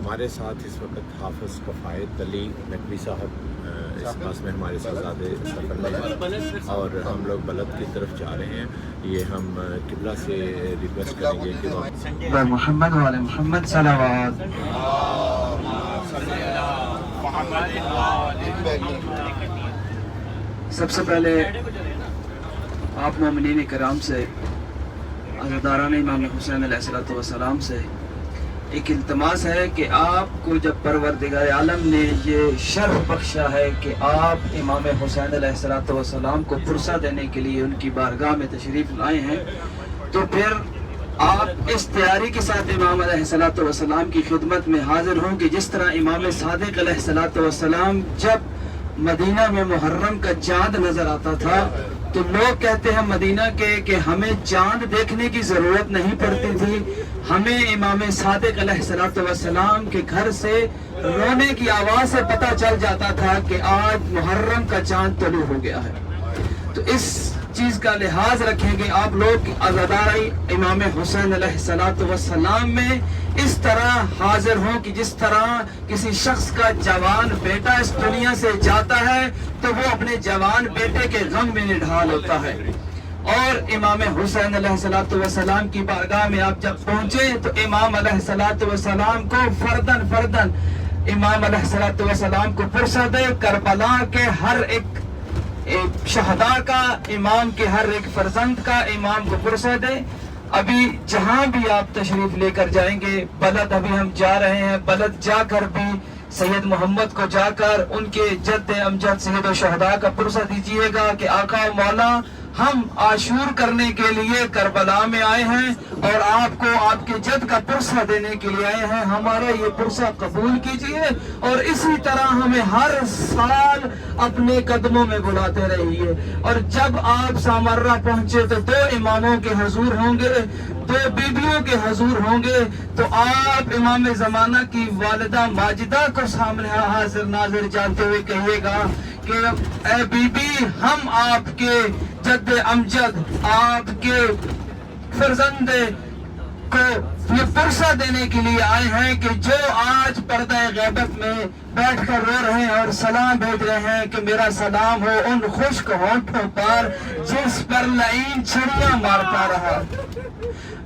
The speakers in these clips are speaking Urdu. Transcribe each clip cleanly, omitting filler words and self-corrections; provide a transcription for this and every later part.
ہمارے ساتھ اس وقت حافظ کفایت علی نقوی صاحب اس پاس میں ہمارے ساتھ سفر میں ہیں اور ہم لوگ بلد کی طرف جا رہے ہیں. یہ ہم قبلہ سے ریکویسٹ کریں گے کہ محمد والے محمد صلوات. سب سے پہلے آپ مومنین کرام سے، عزاداران امام حسین علیہ السلام سے ایک التماس ہے کہ آپ کو جب پروردگار عالم نے یہ شرف بخشا ہے کہ آپ امام حسین علیہ السلام کو پرسہ دینے کے لیے ان کی بارگاہ میں تشریف لائے ہیں، تو پھر آپ اس تیاری کے ساتھ امام علیہ السلام کی خدمت میں حاضر ہوں کہ جس طرح امام صادق علیہ السلام جب مدینہ میں محرم کا چاند نظر آتا تھا تو لوگ کہتے ہیں مدینہ کے کہ ہمیں چاند دیکھنے کی ضرورت نہیں پڑتی تھی، ہمیں امام صادق علیہ السلام کے گھر سے رونے کی آواز سے پتہ چل جاتا تھا کہ آج محرم کا چاند طلوع ہو گیا ہے. تو اس چیز کا لحاظ رکھیں گے آپ لوگ عزادار امام حسین علیہ السلام میں اس طرح حاضر ہوں کہ جس طرح کسی شخص کا جوان بیٹا اس دنیا سے جاتا ہے تو وہ اپنے جوان بیٹے کے غم میں نڈھال ہوتا ہے. اور امام حسین علیہ السلام کی بارگاہ میں آپ جب پہنچے تو امام علیہ السلام کو فردن امام علیہ السلام کو فرصت ہے کربلا کے ہر ایک شہداء کا، امام کے ہر ایک فرزند کا امام کو فرصت ہے. ابھی جہاں بھی آپ تشریف لے کر جائیں گے، بلد ابھی ہم جا رہے ہیں، بلد جا کر بھی سید محمد کو جا کر ان کے جد امجد سید و شہداء کا پرسہ دیجئے گا کہ آقا و مولا ہم عاشور کرنے کے لیے کربلا میں آئے ہیں اور آپ کو آپ کے جد کا پرسہ دینے کے لیے آئے ہیں، ہمارا یہ پرسہ قبول کیجئے اور اسی طرح ہمیں ہر سال اپنے قدموں میں بلاتے رہیے. اور جب آپ سامرہ پہنچے تو 2 اماموں کے حضور ہوں گے، 2 بیبیوں کے حضور ہوں گے، تو آپ امام زمانہ کی والدہ ماجدہ کو سامنے حاضر ناظر جانتے ہوئے کہیے گا کہ اے بی بی، ہم آپ کے جد امجد، آپ کے فرزند کو یہ پرسہ دینے کے لیے آئے ہیں کہ جو آج پردہ غیبت میں بیٹھ کر رو رہے ہیں اور سلام بھیج رہے ہیں کہ میرا سلام ہو ان خشک ہونٹوں پر جس پر لعین چھڑیاں مارتا رہا.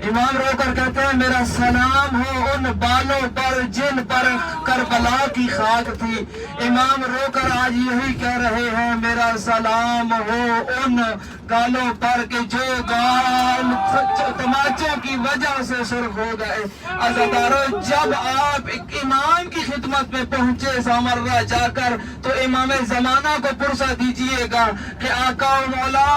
امام رو کر کہتے ہیں میرا سلام ہو ان بالوں پر جن پر کربلا کی خاک تھی. امام رو کر آج یہی کہہ رہے ہیں میرا سلام ہو ان گالوں پر کہ جو گال تماچوں کی وجہ سے سرخ ہو گئے. عزادارو، جب آپ امام کی خدمت میں پہنچے سامرہ جا کر تو امام زمانہ کو پرسہ دیجئے گا کہ آقا و مولا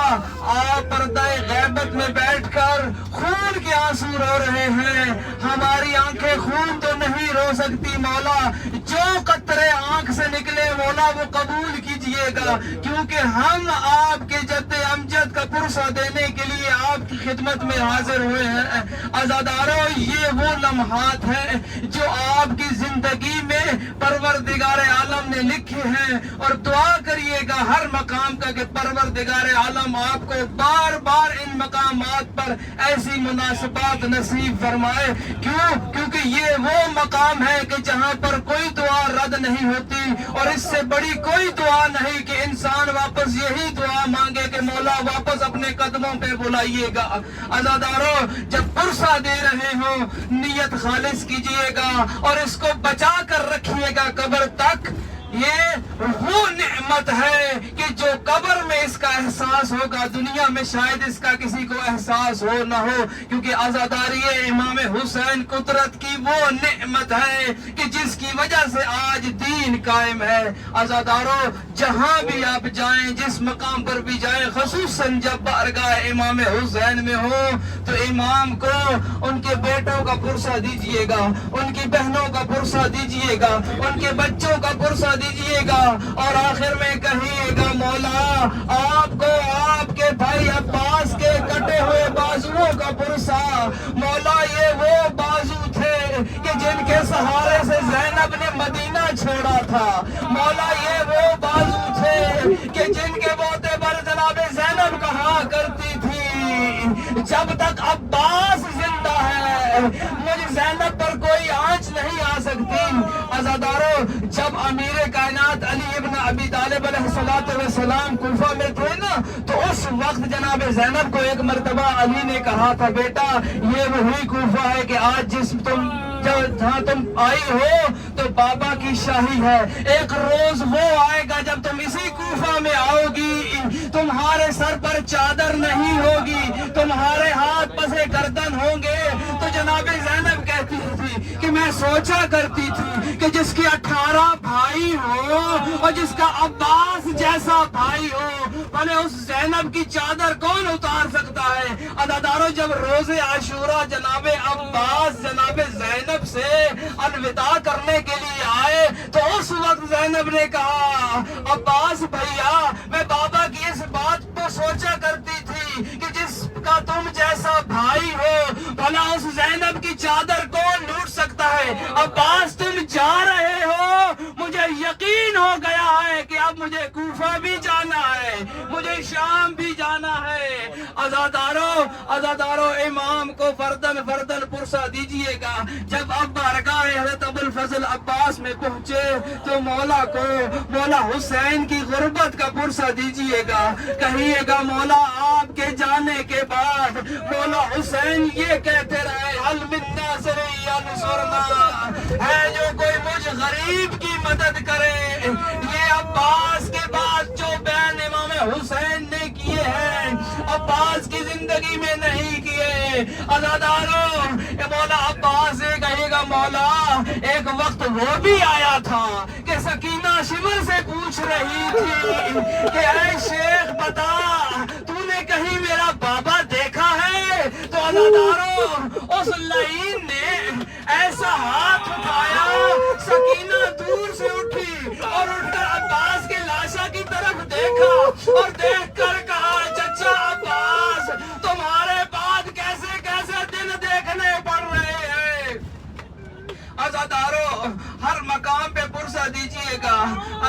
آپ پردہ غیبت میں بیٹھ کر خون کے آنسو رو رہے ہیں، ہماری آنکھیں خون تو نہیں رو سکتی مولا، جو قطرے آنکھ سے نکلے مولا وہ قبول کیجئے گا کیونکہ ہم آپ کے جد امجد کا پرسہ دینے کے لیے آپ کی خدمت میں حاضر ہوئے ہیں. عزادارو، یہ وہ لمحات ہیں جو آپ کی زندگی میں پروردگار عالم نے لکھے ہیں اور دعا کریے گا ہر مقام کا کہ پروردگار عالم آپ کو بار بار ان مقامات پر ایسی مناسبات نصیب فرمائے. کیونکہ یہ وہ مقام ہے کہ جہاں پر کوئی دعا رد نہیں ہوتی اور اس سے بڑی کوئی دعا نہیں کہ انسان واپس یہی دعا مانگے کہ مولا واپس اپنے قدموں پہ بلائیے گا. عزادارو، جب پرسہ دے رہے ہوں نیت خالص کیجئے گا اور اس کو بچا کر رکھیے گا قبر تک. یہ وہ نعمت ہے کہ جو قبر میں اس کا احساس ہوگا، دنیا میں شاید اس کا کسی کو احساس ہو نہ ہو، کیونکہ عزاداری امام حسین قدرت کی وہ نعمت ہے کہ جس کی وجہ سے آج دین قائم ہے. عزادارو، جہاں بھی آپ جائیں، جس مقام پر بھی جائیں، خصوصاً جب بارگاہ امام حسین میں ہو تو امام کو ان کے بیٹوں کا پرسہ دیجئے گا، ان کی بہنوں کا پرسہ دیجئے گا، ان کے بچوں کا پرسہ دیجئے گا اور آخر میں کہیے گا مولا آپ کو آپ کے بھائی عباس کے کٹے ہوئے بازوؤں کا پرسہ. مولا، یہ وہ بازو تھے کہ جن کے سہارے سے زینب نے مدینہ چھوڑا تھا. مولا، یہ وہ بازو تھے کہ جن کے بوتے پر جناب زینب کہا کرتی تھی جب تک عباس زندہ ہے مجھ زینب پر کوئی آنچ نہیں آ سکتی. جب امیر کائنات علی ابن ابی طالب علیہ السلام کوفہ میں تھے نا، تو اس وقت جناب زینب کو ایک مرتبہ علی نے کہا تھا، بیٹا یہ وہی کوفہ ہے کہ آج جہاں تم آئی ہو تو بابا کی شاہی ہے، ایک روز وہ آئے گا جب تم اسی کوفہ میں آؤ گی، تمہارے سر پر چادر نہیں ہوگی، تمہارے ہاتھ پسے گردن ہوں گے۔ تو جناب زینب کہتی تھی کہ میں سوچا کرتی تھی کہ جس کے 18 بھائی ہو اور جس کا عباس جیسا بھائی ہو، بھلے اس زینب کی چادر کون اتار سکتا ہے؟ عزادارو، جب روز عاشورہ جناب عباس جناب زینب سے الوداع کرنے کے لیے آئے تو اس وقت زینب نے کہا، عباس بھیا، میں بابا کی اس بات کو سوچا کرتی تھی کہ جس کا تم جیسا بھائی ہو، بھلا اس زینب کی چادر کون لوٹ سکتا ہے؟ عباس تم جا رہے ہو، مجھے یقین ہو گیا ہے کہ اب مجھے کوفہ بھی جانا ہے، مجھے شام بھی جانا ہے۔ عزادارو، امام کو فردن پرسہ دیجئے گا۔ جب اب بارگاہ حضرت ابوالفضل عباس میں پہنچے تو مولا حسین کی غربت کا پرسہ دیجئے گا، کہیے گا مولا آپ کے جانے کے بعد مولا حسین یہ کہتے رہے، حل من ناصر ینصرنا، ہے جو کوئی مجھ غریب کی مدد کرے۔ یہ عباس کے بعد جو بیان امام حسین نے کیے ہیں عباس کی زندگی میں نہیں کیے۔ عزادارو، مولا عباس سے کہے گا، مولا ایک وقت وہ بھی آیا تھا کہ سکینہ شمر سے پوچھ رہی تھی کہ اے شیخ بتا، تو نے کہیں میرا بابا دیکھا ہے؟ تو عزادارو، اس لعین نے ایسا ہاتھ اٹھایا، سکینہ دور سے اٹھی اور اٹھ کر عباس کے لاشا کی طرف دیکھا اور دیکھ کر کہا، چچا عباس، تمہارے بعد کیسے کیسے دن دیکھنے پڑ رہے ہیں۔ عزادارو، ہر مقام پہ پرسہ دیجئے گا۔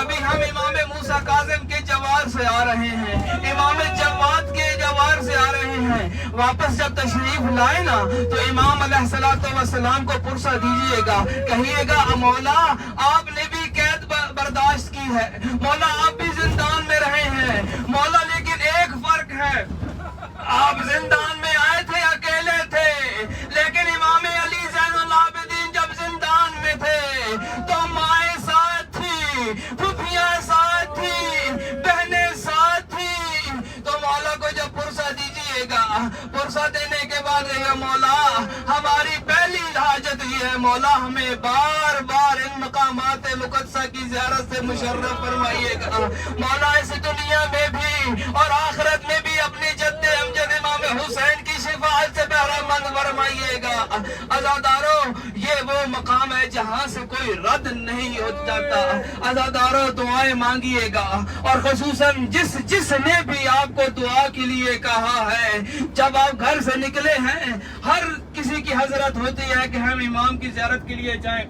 ابھی ہم امام موسیٰ کاظم کے جوار سے آ رہے ہیں، امام جواد کے جوار سے آ رہے ہیں۔ واپس جب تشریف لائے نا تو امام علیہ السلام کو پرسہ دیجئے گا، کہیے گا، مولا آپ نے بھی قید برداشت کی ہے، مولا آپ بھی زندان میں رہے ہیں، مولا لیکن ایک فرق ہے، آپ زندان میں آئے تھے اکیلے تھے، لیکن امام علی زین العابدین جب زندان میں تھے تو مائیں ساتھ تھی، پھوپھیاں ساتھ تھی، بہنیں ساتھ تھی۔ تو مولا کو جب پرسہ دیجئے گا، پرسہ دینے کے بعد کہے گا، مولا ہماری پہلی حاجت یہ ہے، مولا ہمیں بار بار ان مقامات مقدسہ کی زیارت سے مشرف فرمائیے گا، مولا اس دنیا میں بھی اور آخرت میں بھی اپنی جد امجد امام حسین کی شفاعت سے بہرہ مند فرمائیے گا۔ عزادارو، یہ وہ مقام ہے جہاں سے کوئی رد نہیں ہو جاتا۔ عزادارو، دعائیں مانگیے گا، اور خصوصاً جس نے بھی آپ کو دعا کے لیے کہا ہے، جب آپ گھر سے نکلے ہیں ہر کسی کی حضرت ہوتی ہے کہ ہم امام کی زیارت کے لیے جائیں،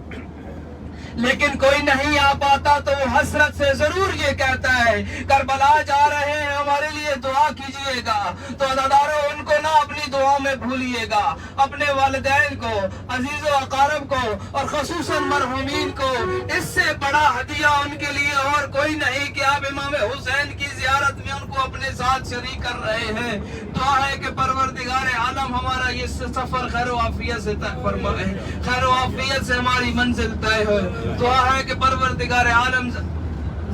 لیکن کوئی نہیں آ پاتا تو وہ حسرت سے ضرور یہ کہتا ہے، کربلا جا رہے ہیں، ہمارے لیے دعا کیجئے گا۔ تو عزادارو، ان کو نہ اپنی دعاؤں میں بھولیے گا، اپنے والدین کو، عزیز و اقارب کو، اور خصوصاً مرحومین کو، اس سے بڑا ہدیہ ان کے لیے اور کوئی نہیں کہ آپ امام حسین کی زیارت میں ان کو اپنے ساتھ شریک کر رہے ہیں۔ دعا ہے کہ پروردگار عالم ہمارا یہ سفر خیر و عافیت سے طے فرمائے، خیر و عافیت سے ہماری منزل طے ہو۔ دعا ہے کہ پروردگار عالم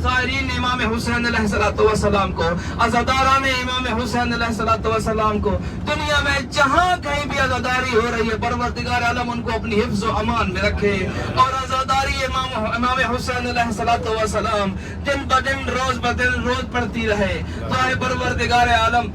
زائرین امام حسین علیہ السلام کو، عزاداران امام حسین علیہ السلام کو، دنیا میں جہاں کہیں بھی عزاداری ہو رہی ہے، پروردگار عالم ان کو اپنی حفظ و امان میں رکھے، اور عزاداری امام حسین علیہ السلام دن بدن روز بدن روز پڑھتی رہے۔ دعا ہے پروردگار عالم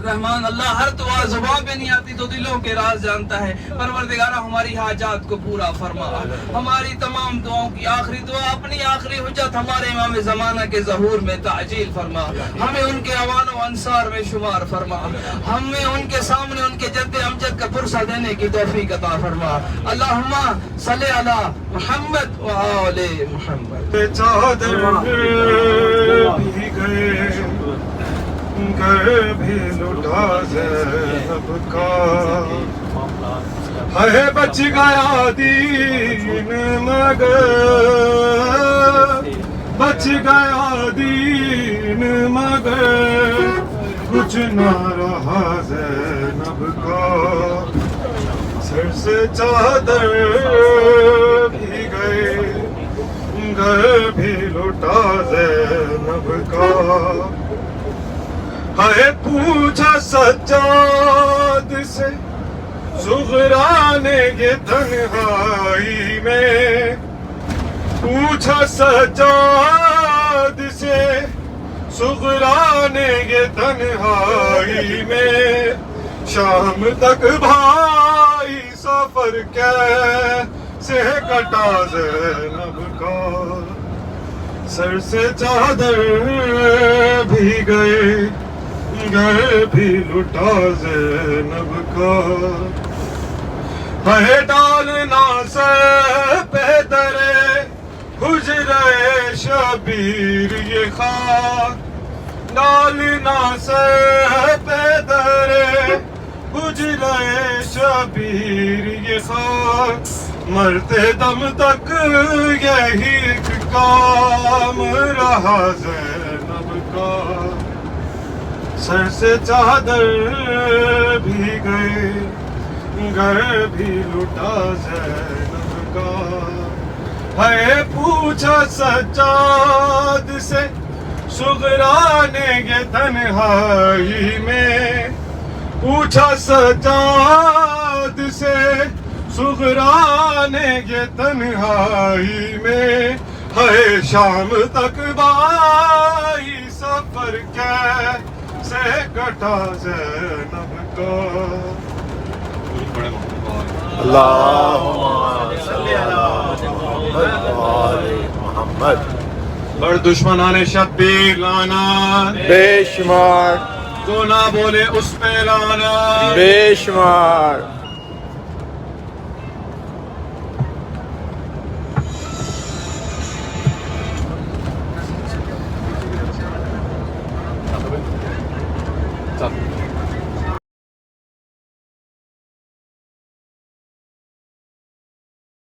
رحمان اللہ، ہر دعا زبان پہ نہیں آتی تو دلوں کے راز جانتا ہے، پروردگارہ ہماری حاجات کو پورا فرما، ہماری تمام دعاؤں کی آخری دعا، اپنی آخری حجت ہمارے امام زمانہ کے ظہور میں تعجیل فرما، ہمیں ان کے اوان و انصار میں شمار فرما، ہمیں ان کے سامنے ان کے جد امجد کا پرسہ دینے کی توفیق عطا فرما۔ اللہم صلی علی محمد و آل محمد۔ چادر بھی گئے، گھر بھی لٹا زینب کا، ہے بچ گیا دین مگر بچ گیا دین مگر کچھ نہ رہا زینب کا سر سے چادر بھی گئے گھر بھی لوٹا زینب کا ہے پوچھا سجاد سے زغرا نے یہ تنہائی میں پوچھا سجاد سے زغرا نے یہ تنہائی میں شام تک بھائی سفر کیسے کٹا زینب کا سر سے چادر بھی گئے گھر بھی لٹا زینب کا ہے ڈالنا سر پہ درے حجرے شبیر یہ خاک ڈالنا سر پہ درے حجرے شبیر یہ خاک مرتے دم تک یہی ایک کام رہا زینب کا سر سے چادر بھی گئے گھر بھی لٹا زینب کا ہے پوچھا سجاد سے صغرا نے یہ تنہائی میں پوچھا سجاد سے صغرا نے یہ تنہائی میں ہے شام تک بھائی سفر کیسے کٹا زینب کا اللہم صلی علی محمد بڑ دشمنان شبیر لانا بے شمار جو نہ بولے اس پہ لانا بے شمار